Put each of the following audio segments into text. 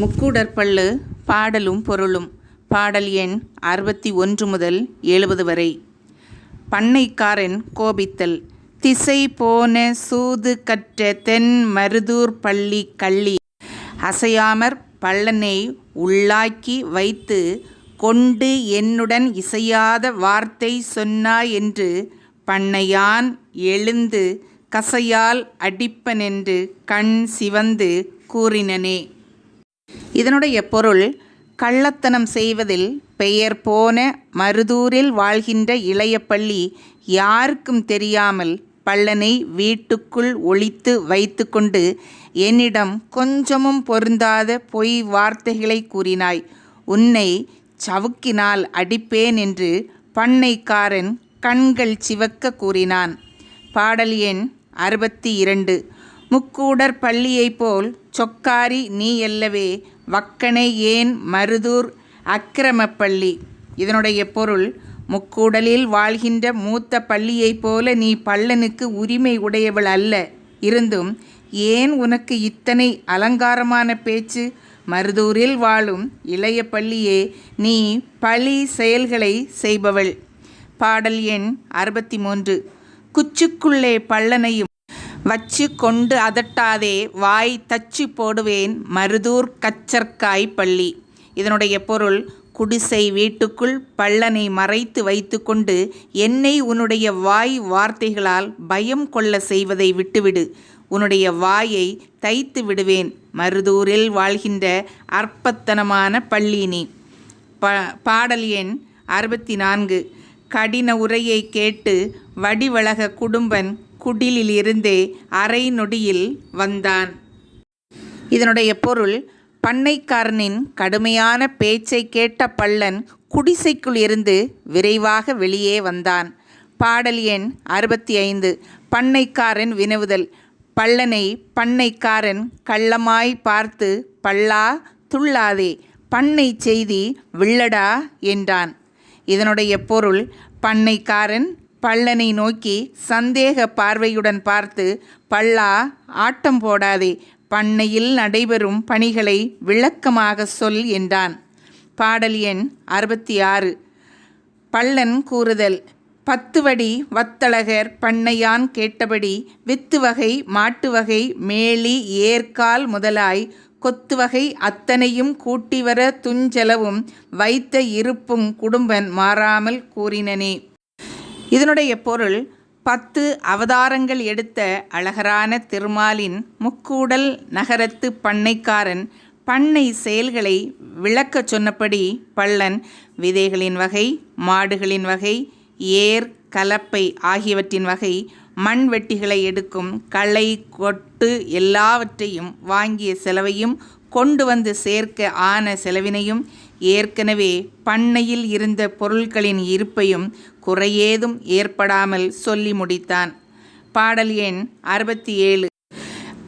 முக்கூடற்பள்ளு பாடலும் பொருளும். பாடல் எண் 61 முதல் 70 வரை. பண்ணைக்காரன் கோபித்தல். திசை போன சூது கற்ற தென் மருதூர் பள்ளி கள்ளி அசையாமற் பள்ளனை உள்ளாக்கி வைத்து கொண்டு என்னுடன் இசையாத வார்த்தை சொன்னாய் என்று பண்ணையான் எழுந்து கசையால் அடிப்பனென்று கண் சிவந்து கூறினனே. இதனுடைய பொருள், கள்ளத்தனம் செய்வதில் பெயர் போன மருதூரில் வாழ்கின்ற இளைய பள்ளி யாருக்கும் தெரியாமல் பள்ளனை வீட்டுக்குள் ஒளித்து வைத்து கொண்டு என்னிடம் கொஞ்சமும் பொருந்தாத பொய் வார்த்தைகளை கூறினாய். உன்னை சவுக்கினால் அடிப்பேன் என்று பண்ணைக்காரன் கண்கள் சிவக்க கூறினான். பாடல் எண் 62. முக்கூடற் பள்ளியைப் போல் சொக்காரி நீ அல்லவே வக்கனை ஏன் மருதூர் அக்கிரமப்பள்ளி. இதனுடைய பொருள், முக்கூடலில் வாழ்கின்ற மூத்த பள்ளியைப் போல நீ பள்ளனுக்கு உரிமை உடையவள் அல்ல. இருந்தும் ஏன் உனக்கு இத்தனை அலங்காரமான பேச்சு? மருதூரில் வாழும் இளைய பள்ளியே, நீ பழி செயல்களை செய்பவள். பாடல் எண் 63. குச்சுக்குள்ளே பள்ளனையும் வச்சு கொண்டு அதட்டாதே வாய் தச்சு போடுவேன் மருதூர் கச்சற்காய் பள்ளி. இதனுடைய பொருள், குடிசை வீட்டுக்குள் பள்ளனை மறைத்து வைத்து கொண்டு என்னை உன்னுடைய வாய் வார்த்தைகளால் பயம் கொள்ள செய்வதை விட்டுவிடு. உன்னுடைய வாயை தைத்து விடுவேன். மருதூரில் வாழ்கின்ற அற்பத்தனமான பள்ளி நீ. பாடல் எண் 64. கடின உரையை கேட்டு வடிவழக குடும்பன் குடிலிலிருந்தே அரை நொடியில் வந்தான். இதனுடைய பொருள், பண்ணைக்காரனின் கடுமையான பேச்சை கேட்ட பள்ளன் குடிசைக்குள் இருந்து விரைவாக வெளியே வந்தான். பாடல் எண் 65. பண்ணைக்காரன் வினவுதல். பள்ளனை பண்ணைக்காரன் கள்ளமாய் பார்த்து, பள்ளா துள்ளாதே, பண்ணை செய்தி வில்லடா என்றான். இதனுடைய பொருள், பண்ணைக்காரன் பள்ளனை நோக்கி சந்தேக பார்வையுடன் பார்த்து, பள்ளா ஆட்டம் போடாதே, பண்ணையில் நடைபெறும் பணிகளை விளக்கமாக சொல் என்றான். பாடல் எண் 66. பள்ளன் கூறுதல். 10 வடி வத்தழகர் பண்ணையான் கேட்டபடி வித்து வகை மாட்டு வகை மேலி ஏற்கால் முதலாய் கொத்து வகை அத்தனையும் கூட்டிவர துஞ்செலவும் வைத்த இருப்புங் குடும்பன் மாறாமல் கூறினனே. இதனுடைய பொருள், 10 அவதாரங்கள் எடுத்த அழகரான திருமாலின் முக்கூடல் நகரத்து பண்ணைக்காரன் பண்ணை செயல்களை விளக்கச் சொன்னபடி பள்ளன் விதைகளின் வகை, மாடுகளின் வகை, ஏர் கலப்பை ஆகியவற்றின் வகை, மண் வெட்டிகளை எடுக்கும் களை கொட்டு எல்லாவற்றையும் வாங்கிய செலவையும் கொண்டு வந்து சேர்க்க ஆன செலவினையும் ஏற்கனவே பண்ணையில் இருந்த பொருட்களின் இருப்பையும் குறையேதும் ஏற்படாமல் சொல்லி முடித்தான். பாடல் எண் 67.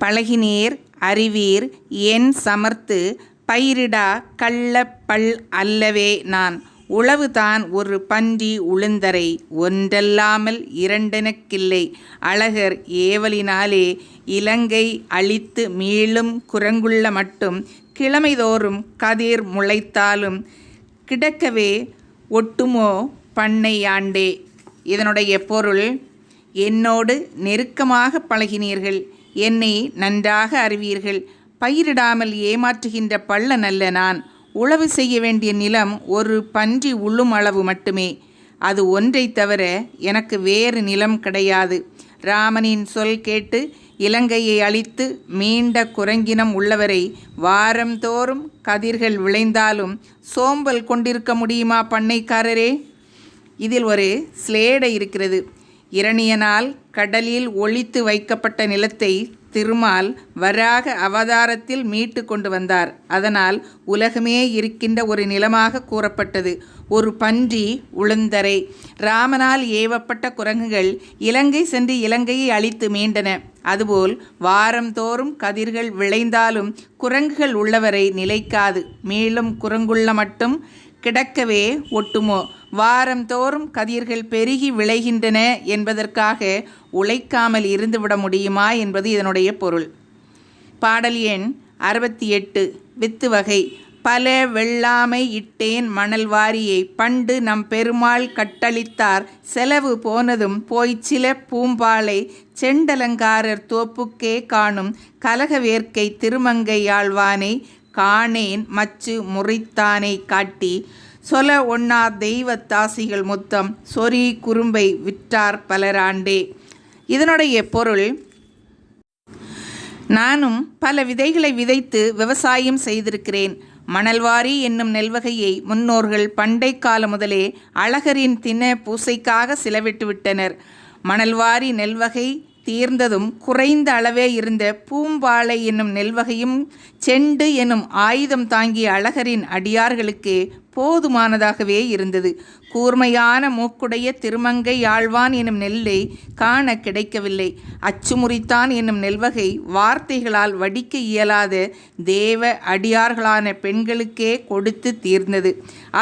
பழகினீர் அறிவீர் என் சமர்த்து பயிரிடா கள்ள பல் அல்லவே நான். உளவுதான் ஒரு பன்றி உளுந்தரை ஒன்றல்லாமல் இரண்டெனக்கில்லை. அழகர் ஏவலினாலே இலங்கை அழித்து மீளும் குரங்குள்ள மட்டும் கிழமைதோறும் கதிர் முளைத்தாலும் கிடக்கவே ஒட்டுமோ பண்ணையாண்டே. இதனுடைய பொருள், என்னோடு நெருக்கமாக பழகினீர்கள், என்னை நன்றாக அறிவீர்கள். பயிரிடாமல் ஏமாற்றுகின்ற பள்ளன் அல்ல நான். உழவு செய்ய வேண்டிய நிலம் ஒரு பன்றி உள்ளும் அளவு மட்டுமே. அது ஒன்றை தவிர எனக்கு வேறு நிலம் கிடையாது. ராமனின் சொல் கேட்டு இலங்கையை அழித்து மீண்ட குரங்கினம் உள்ளவரை வாரந்தோறும் கதிர்கள் விளைந்தாலும் சோம்பல் கொண்டிருக்க முடியுமா பண்ணைக்காரரே? இதில் ஒரு ஸ்லேடை இருக்கிறது. இரணியனால் கடலில் ஒளித்து வைக்கப்பட்ட நிலத்தை திருமால் வராக அவதாரத்தில் மீட்டு கொண்டு வந்தார். அதனால் உலகமே இருக்கின்ற ஒரு நிலமாக கூறப்பட்டது. ஒரு பன்றி உளுந்தரை. ராமனால் ஏவப்பட்ட குரங்குகள் இலங்கை சென்று இலங்கையை அழித்து மீண்டன. அதுபோல் வாரந்தோறும் கதிர்கள் விளைந்தாலும் குரங்குகள் உள்ளவரை நிலைக்காது. மேலும் குரங்குள்ள மட்டும் கிடக்கவே ஒட்டுமோ. வாரந்தோறும் கதிர்கள் பெருகி விளைகின்றன என்பதற்காக உழைக்காமல் இருந்துவிட முடியுமா என்பது இதனுடைய பொருள். பாடல் எண் 68 வித்து வகை. பல வெள்ளாமை இட்டேன் மணல் வாரியை, பண்டு நம் பெருமாள் கட்டளித்தார், செலவு போனதும் போய்ச்சில பூம்பாலை, செண்டலங்காரர் தோப்புக்கே காணும், கலக வேர்க்கை திருமங்கை யாழ்வானை, காணேன் மச்சு முறித்தானை காட்டி, சொல ஒண்ணா தெய்வத்தாசிகள் மொத்தம், சொறி குறும்பை விற்றார் பலராண்டே. இதனுடைய பொருள், நானும் பல விதைகளை விதைத்து விவசாயம் செய்திருக்கிறேன். மணல்வாரி என்னும் நெல்வகையை முன்னோர்கள் பண்டை காலம் முதலே அழகரின் தின பூசைக்காக செலவிட்டு விட்டனர். மணல்வாரி நெல்வகை தீர்ந்ததும் குறைந்த அளவே இருந்த பூம்பாலை என்னும் நெல்வகையும் செண்டு என்னும் ஆயுதம் தாங்கிய அழகரின் அடியார்களுக்கு போதுமானதாகவே இருந்தது. கூர்மையான மூக்குடைய திருமங்கை யாழ்வான் என்னும் நெல்லை காண கிடைக்கவில்லை. அச்சுமுறித்தான் என்னும் நெல்வகை வார்த்தைகளால் வடிக்க இயலாத தேவ அடியார்களான பெண்களுக்கே கொடுத்து தீர்ந்தது.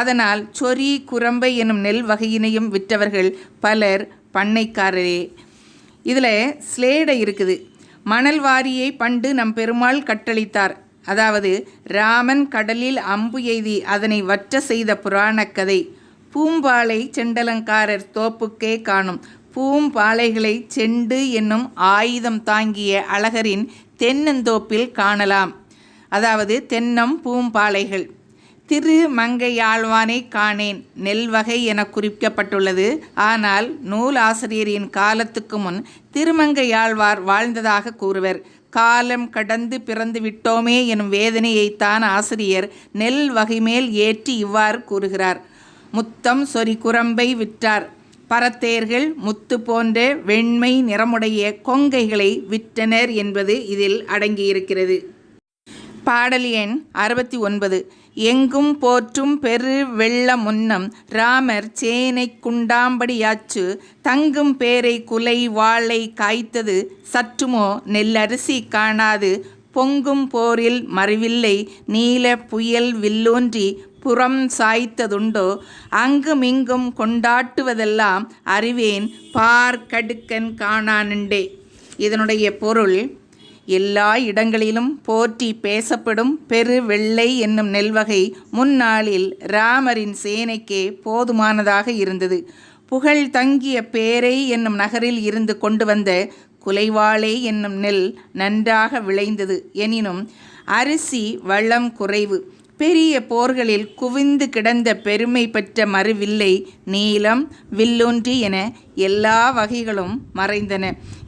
அதனால் சொறி குரம்பை என்னும் நெல் வகையினையும் விற்றவர்கள் பலர் பண்ணைக்காரரே. இதில் ஸ்லேடை இருக்குது. மணல் வாரியை பண்டு நம் பெருமாள் கட்டளித்தார். அதாவது ராமன் கடலில் அம்பு எய்தி அதனை வற்ற செய்த புராணக் கதை. பூம்பாலை செண்டலங்காரர் தோப்புக்கே காணும். பூம்பாலைகளை செண்டு என்னும் ஆயுதம் தாங்கிய அழகரின் தென்னந்தோப்பில் காணலாம். அதாவது தென்னம் பூம்பாலைகள். திருமங்கையாழ்வானை காணேன் நெல் வகை என குறிக்கப்பட்டுள்ளது. ஆனால் நூல் ஆசிரியரின் காலத்துக்கு முன் திருமங்கையாழ்வார் வாழ்ந்ததாக கூறுவர். காலம் கடந்து பிறந்து விட்டோமே எனும் வேதனையைத்தான் ஆசிரியர் நெல் வகை மேல் ஏற்றி இவ்வாறு கூறுகிறார். முத்தம் சொறி குரம்பை விற்றார். பரத்தேர்கள் முத்து போன்ற வெண்மை நிறமுடைய கொங்கைகளை விற்றனர் என்பது இதில் அடங்கியிருக்கிறது. பாடல் எண் 69. எங்கும் போற்றும் பெரு வெள்ள முன்னம் ராமர் சேனை குண்டாம்படியாச்சு, தங்கும் பேரை குலை வாழை காய்த்தது, சற்றுமோ நெல்லரிசி காணாது, பொங்கும் போரில் மறிவில்லை நீல புயல் வில்லோன்றி புறம் சாய்த்ததுண்டோ, அங்குமிங்கும் கொண்டாட்டுவதெல்லாம் அறிவேன் பார்க்கடுக்கன் காணானுண்டே. இதனுடைய பொருள், எல்லா இடங்களிலும் போற்றி பேசப்படும் பெரு வெள்ளை என்னும் நெல்வகை முன்னாளில் ராமரின் சேனைக்கே போதுமானதாக இருந்தது. புகழ் தங்கிய பேரை என்னும் நகரில் இருந்து கொண்டு வந்த குலைவாழை என்னும் நெல் நன்றாக விளைந்தது. எனினும் அரிசி வளம் குறைவு. பெரிய போர்களில் குவிந்து கிடந்த பெருமை பெற்ற மறுவில்லை நீலம் வில்லொன்றி என எல்லா வகைகளும் மறைந்தன.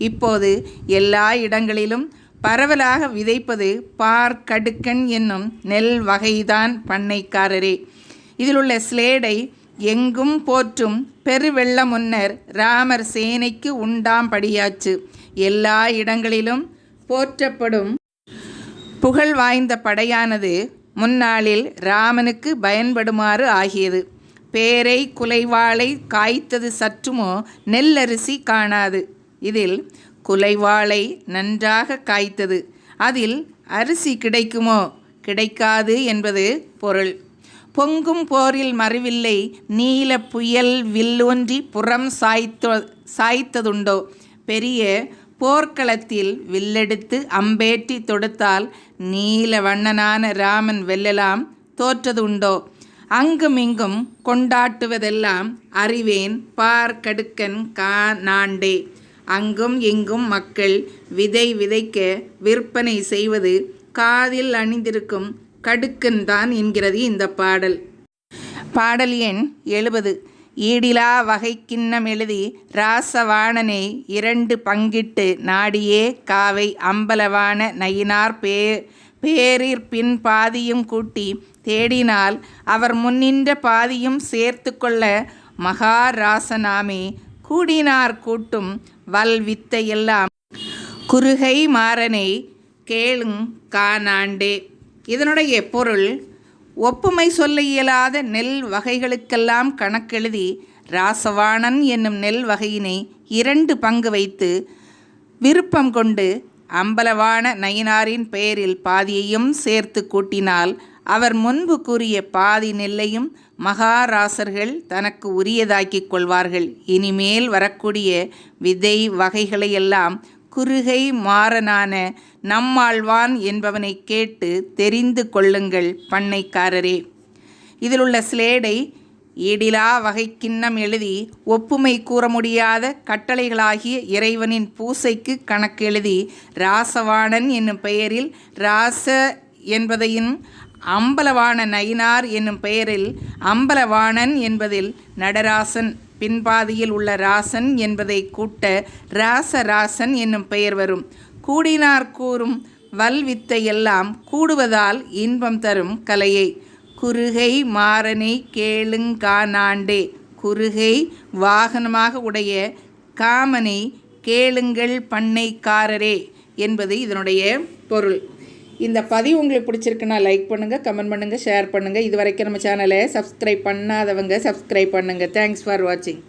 இப்போது எல்லா இடங்களிலும் பரவலாக விதைப்பது பார்க்கடுக்கன் என்னும் நெல் வகைதான் பண்ணைக்காரரே. இதிலுள்ள ஸ்லேடை, எங்கும் போற்றும் பெருவெள்ள முன்னர் ராமர் சேனைக்கு உண்டாம்படியாச்சு. எல்லா இடங்களிலும் போற்றப்படும் புகழ் வாய்ந்த படையானது முன்னாளில் ராமனுக்கு பயன்படுமாறு ஆகியது. பேரை குலைவாளை காய்த்தது, சற்றுமோ நெல்லரிசி காணாது. இதில் குலைவாளை நன்றாக காய்த்தது, அதில் அரிசி கிடைக்குமோ கிடைக்காது என்பது பொருள். பொங்கும் போரில் மறிவில்லை நீல புயல் வில்லொன்றி புறம் சாய்த்ததுண்டோ. பெரிய போர்க்களத்தில் வில்லெடுத்து அம்பேற்றி தொடுத்தால் நீல வண்ணனான ராமன் வெல்லலாம் தோற்றதுண்டோ. அங்குமிங்கும் கொண்டாட்டுவதெல்லாம் அறிவேன் பார்க்கடுக்கன் காணாண்டே. அங்கும் இங்கும் மக்கள் விதை விதைக்க விற்பனை செய்வது காதில் அணிந்திருக்கும் கடுக்கன் தான் என்கிறது இந்த பாடல். பாடல் எண் 70. ஈடிலா வகை கிண்ணம் எழுதி ராசவாணனை 2 பங்கிட்டு நாடியே காவை அம்பலவான நயினார் பேரிற்பின் பாதியும் கூட்டி தேடினால் அவர் முன்னின்ற பாதியும் சேர்த்து கொள்ள மகாராசனாமே கூடினார் கூட்டும் வல் வித்தையெல்லாம் குறுகை மாறனை கேளுங் காணாண்டே. இதனுடைய பொருள், ஒப்புமை சொல்ல இயலாத நெல் வகைகளுக்கெல்லாம் கணக்கெழுதி ராசவாணன் என்னும் நெல் வகையினை 2 பங்கு வைத்து விருப்பம் கொண்டு அம்பலவான நயினாரின் பெயரில் பாதியையும் சேர்த்து கூட்டினால் அவர் முன்பு கூறிய பாதி நெல்லையும் மகாராசர்கள் தனக்கு உரியதாக்கிக் கொள்வார்கள். இனிமேல் வரக்கூடிய விதை வகைகளையெல்லாம் குறுகை மாறனான நம்மாழ்வான் என்பவனை கேட்டு தெரிந்து கொள்ளுங்கள் பண்ணைக்காரரே. இதிலுள்ள ஸ்லேடை ஈடிலா வகை கிண்ணம் எழுதி ஒப்புமை கூற முடியாத கட்டளைகளாகிய இறைவனின் பூசைக்கு கணக்கு எழுதி ராசவாணன் என்னும் பெயரில் ராச என்பதையும் அம்பலவாண நயினார் என்னும் பெயரில் அம்பலவாணன் என்பதில் நடராசன் பின்பாதியில் உள்ள ராசன் என்பதை கூட்ட ராசராசன் என்னும் பெயர் வரும். கூடினார் கூறும் வல்வித்தை எல்லாம் கூடுவதால் இன்பம் தரும் கலையை. குறுகை மாறனை கேளுங்கானாண்டே. குறுகை வாகனமாக உடைய காமனை கேளுங்கள் பண்ணைக்காரரே என்பது இதனுடைய பொருள். இந்த பதிவு உங்களுக்கு பிடிச்சிருக்குன்னா லைக் பண்ணுங்கள், கமெண்ட் பண்ணுங்கள், ஷேர் பண்ணுங்கள். இது வரைக்கும் நம்ம சேனலை சப்ஸ்கிரைப் பண்ணாதவங்க சப்ஸ்கிரைப் பண்ணுங்கள். தேங்க்ஸ் ஃபார் வாட்சிங்.